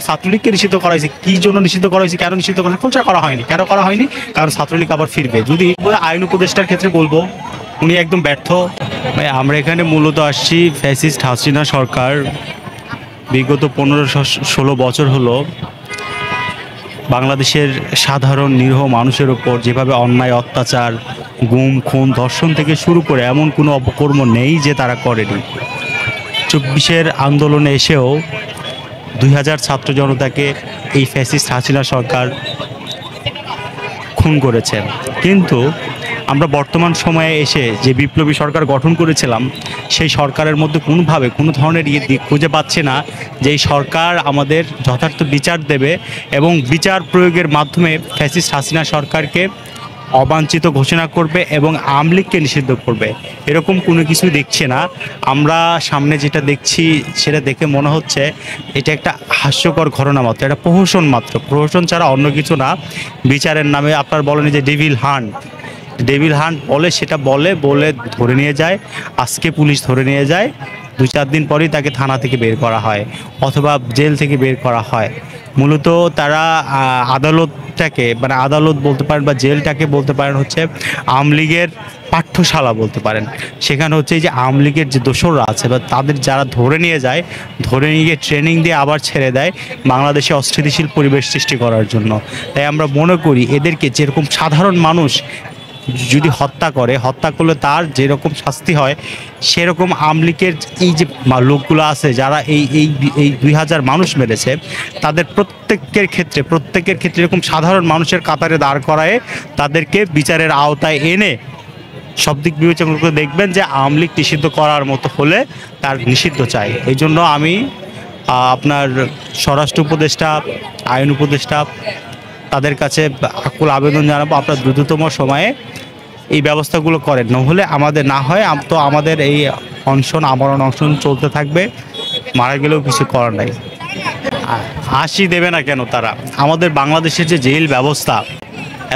ছাত্রলীগকে নিষিদ্ধ করা হয়েছে, কি জন্য নিষিদ্ধ করা হয়েছে, কেন নিষিদ্ধ করা খোঁজা করা হয়নি, কেন করা হয়নি? কারণ ছাত্রলীগ আবার ফিরবে। যদি আইন উপদেষ্টার ক্ষেত্রে বলবো উনি একদম ব্যর্থ। আমরা এখানে মূলত আসছি ফ্যাসিস্ট হাসিনা সরকার বিগত 15-16 বছর হলো বাংলাদেশের সাধারণ নিরীহ মানুষের ওপর যেভাবে অন্যায় অত্যাচার, গুম, খুন, ধর্ষণ থেকে শুরু করে এমন কোনো অপকর্ম নেই যে তারা করেনি। 24-এর আন্দোলনে এসেও 2000 ছাত্র জনতাকে এই ফ্যাসিস্ট হাসিনা সরকার খুন করেছেন। কিন্তু আমরা বর্তমান সময়ে এসে যে বিপ্লবী সরকার গঠন করেছিলাম সেই সরকারের মধ্যে কোনোভাবে কোনো ধরনের দিক খুঁজে পাচ্ছে না যে এই সরকার আমাদের যথার্থ বিচার দেবে এবং বিচার প্রয়োগের মাধ্যমে ফ্যাসিস্ট হাসিনা সরকারকে অবাঞ্ছিত ঘোষণা করবে এবং আওয়ামী লীগকে নিষিদ্ধ করবে। এরকম কোনো কিছুই দেখছি না। আমরা সামনে যেটা দেখছি সেটা দেখে মনে হচ্ছে এটা একটা হাস্যকর ঘটনা মাত্র, এটা প্রহসন মাত্র, প্রহসন ছাড়া অন্য কিছু না। বিচারের নামে আপনার বলেন যে ডেভিল হান্ট বলে, সেটা বলে ধরে নিয়ে যায়। আজকে পুলিশ ধরে নিয়ে যায়, 2-4 দিন পরেই তাকে থানা থেকে বের করা হয় অথবা জেল থেকে বের করা হয়। মূলত তারা আদালতটাকে মানে আদালত বলতে পারেন বা জেলটাকে বলতে পারেন হচ্ছে আওয়ামী লীগের পাঠ্যশালা বলতে পারেন। সেখানে হচ্ছে এই যে আওয়ামী লীগের যে দোসররা আছে বা তাদের যারা ধরে নিয়ে যায়, ধরে নিয়ে গিয়ে ট্রেনিং দিয়ে আবার ছেড়ে দেয় বাংলাদেশে অস্থিতিশীল পরিবেশ সৃষ্টি করার জন্য। তাই আমরা মনে করি এদেরকে যেরকম সাধারণ মানুষ যদি হত্যা করলে তার যেরকম শাস্তি হয় সেরকম আওয়ামী লীগের এই যে লোকগুলো আছে যারা এই 2000 মানুষ মেরেছে তাদের প্রত্যেকের ক্ষেত্রে এরকম সাধারণ মানুষের কাতারে দাঁড় করায় তাদেরকে বিচারের আওতায় এনে সব দিক বিবেচনা করে দেখবেন যে আওয়ামী লীগ নিষিদ্ধ করার মতো হলে তার নিষিদ্ধ চাই। এই জন্য আমি আপনার স্বরাষ্ট্র উপদেষ্টা, আইন উপদেষ্টা তাদের কাছে আকুল আবেদন জানাবো আপনার দ্রুততম সময়ে এই ব্যবস্থাগুলো করেন, নহলে আমাদের এই আমরণ অনশন চলতে থাকবে, মারা গেলেও কিছু করার নাই। ফাঁসি দেবে না কেন তারা? আমাদের বাংলাদেশের যে জেল ব্যবস্থা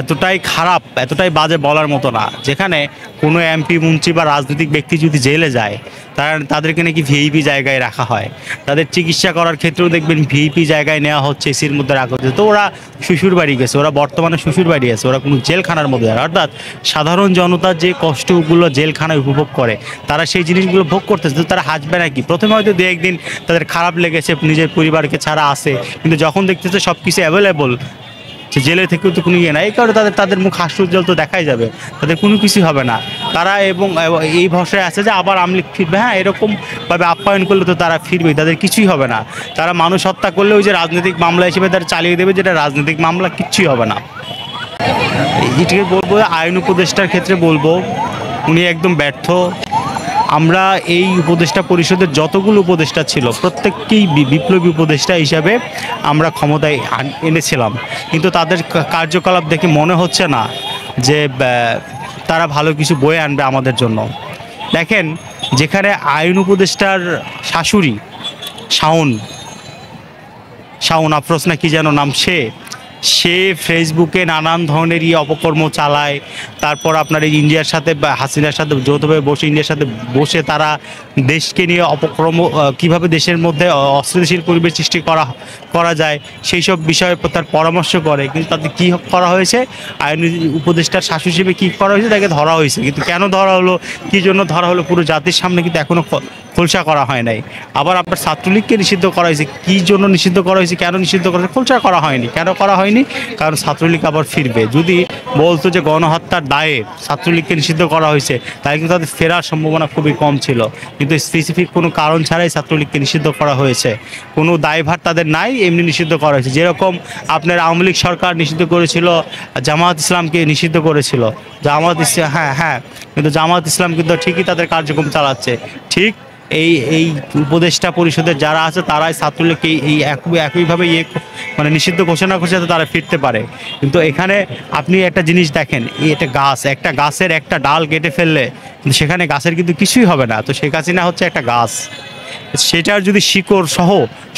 এতটাই খারাপ, এতটাই বাজে বলার মতো না। যেখানে কোনো এমপি, মন্ত্রী বা রাজনৈতিক ব্যক্তি যদি জেলে যায় তাদেরকে নাকি ভিআইপি জায়গায় রাখা হয়। তাদের চিকিৎসা করার ক্ষেত্রেও দেখবেন ভিআইপি জায়গায় নেওয়া হচ্ছে, এসির মধ্যে রাখা হচ্ছে। তো ওরা শ্বশুর বাড়ি গেছে, ওরা বর্তমানে শ্বশুর বাড়ি আছে, ওরা কোনো জেলখানার মধ্যে যায়। অর্থাৎ সাধারণ জনতা যে কষ্টগুলো জেলখানায় উপভোগ করে তারা সেই জিনিসগুলো ভোগ করতেছে। তো তারা হাসবে নাকি? প্রথমে হয়তো 2-1 দিন তাদের খারাপ লেগেছে, নিজের পরিবারকে ছাড়া আসে, কিন্তু যখন দেখতেছে সব কিছু অ্যাভেলেবল, জেলে থেকেও তো কোনো ইয়ে নাই, এই কারণে তাদের মুখ হাস্যোজ্জ্বল তো দেখাই যাবে, তাদের কোনো কিছু হবে না। তারা এবং এই ভরসায় আছে যে আবার আওয়ামী লীগ ফিরবে। হ্যাঁ, এরকমভাবে আপ্যায়ন করলে তো তারা ফিরবেই, তাদের কিছুই হবে না। তারা মানুষ হত্যা করলে ওই যে রাজনৈতিক মামলা হিসেবে তারা চালিয়ে দেবে, যেটা রাজনৈতিক মামলা, কিচ্ছুই হবে না। এটাকে বলবো আইন উপদেষ্টার ক্ষেত্রে বলবো উনি একদম ব্যর্থ। আমরা এই উপদেষ্টা পরিষদের যতগুলো উপদেষ্টা ছিল প্রত্যেককেই বিপ্লবী উপদেষ্টা হিসাবে আমরা ক্ষমতায় এনেছিলাম, কিন্তু তাদের কার্যকলাপ দেখে মনে হচ্ছে না যে তারা ভালো কিছু বয়ে আনবে আমাদের জন্য। দেখেন, যেখানে আইন উপদেষ্টার শাশুড়ি শাওন আফরোজ না কি যেন নাম, সে ফেসবুকে নানান ধরনের অপকর্ম চালায়। তারপর আপনার এই ইন্ডিয়ার সাথে বা হাসিনার সাথে যৌথভাবে বসে ইন্ডিয়ার সাথে বসে তারা দেশকে নিয়ে অপকর্ম কীভাবে দেশের মধ্যে অস্থিতিশীল পরিবেশ সৃষ্টি করা যায় সেই সব বিষয়ে তার পরামর্শ করে। কিন্তু তাদের কী করা হয়েছে? আইন উপদেষ্টার শাশুড়ি হিসেবে কী করা হয়েছে? তাকে ধরা হয়েছে, কিন্তু কেন ধরা হলো, কী জন্য ধরা হলো, পুরো জাতির সামনে কিন্তু এখনও খোলসা করা হয় নাই। আবার আপনার ছাত্রলীগকে নিষিদ্ধ করা হয়েছে, কী জন্য নিষিদ্ধ করা হয়েছে, কেন নিষিদ্ধ করা হয়েছে, খোলসা করা হয়নি। কেন করা হয়নি? কারণ ছাত্রলীগ আবার ফিরবে। যদি বলতো যে গণহত্যার দায়ে ছাত্রলীগকে নিষিদ্ধ করা হয়েছে তাহলে কিন্তু তাদের ফেরার সম্ভাবনা খুবই কম ছিল, কিন্তু স্পেসিফিক কোনো কারণ ছাড়াই ছাত্রলীগকে নিষিদ্ধ করা হয়েছে, কোনো দায়ভার তাদের নাই, এমনি নিষিদ্ধ করা হয়েছে। যেরকম আপনার আওয়ামী লীগ সরকার নিষিদ্ধ করেছিল জামায়াত ইসলামকে, নিষিদ্ধ করেছিল জামায়াত ইসলাম, হ্যাঁ, কিন্তু জামায়াত ইসলাম কিন্তু ঠিকই তাদের কার্যক্রম চালাচ্ছে। ঠিক এই উপদেষ্টা পরিষদের যারা আছে তারাই ছাত্রলীগকে একইভাবে মানে নিষিদ্ধ ঘোষণা করছে যাতে তারা ফিরতে পারে। কিন্তু এখানে আপনি একটা জিনিস দেখেন, একটা গাছের একটা ডাল কেটে ফেললে সেখানে গাছের কিন্তু কিছুই হবে না। তো শেখ হাসিনা হচ্ছে একটা গাছ, সেটার যদি শিকড় সহ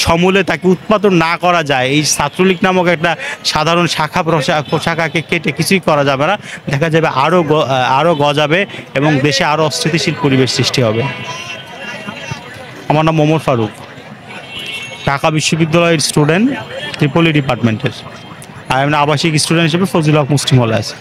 সমূলে তাকে উৎপাদন না করা যায়, এই ছাত্রলীগ নামক একটা সাধারণ শাখাকে কেটে কিছুই করা যাবে না, দেখা যাবে আরও গজাবে এবং দেশে আরও অস্থিতিশীল পরিবেশ সৃষ্টি হবে। আমার নাম ওমর ফারুক। ঢাকা বিশ্ববিদ্যালয়ের স্টুডেন্ট, ট্রিপলি ডিপার্টমেন্টের। আর আমি আবাসিক স্টুডেন্ট হিসেবে ফজলুল হক মুসলিম হলে আছে।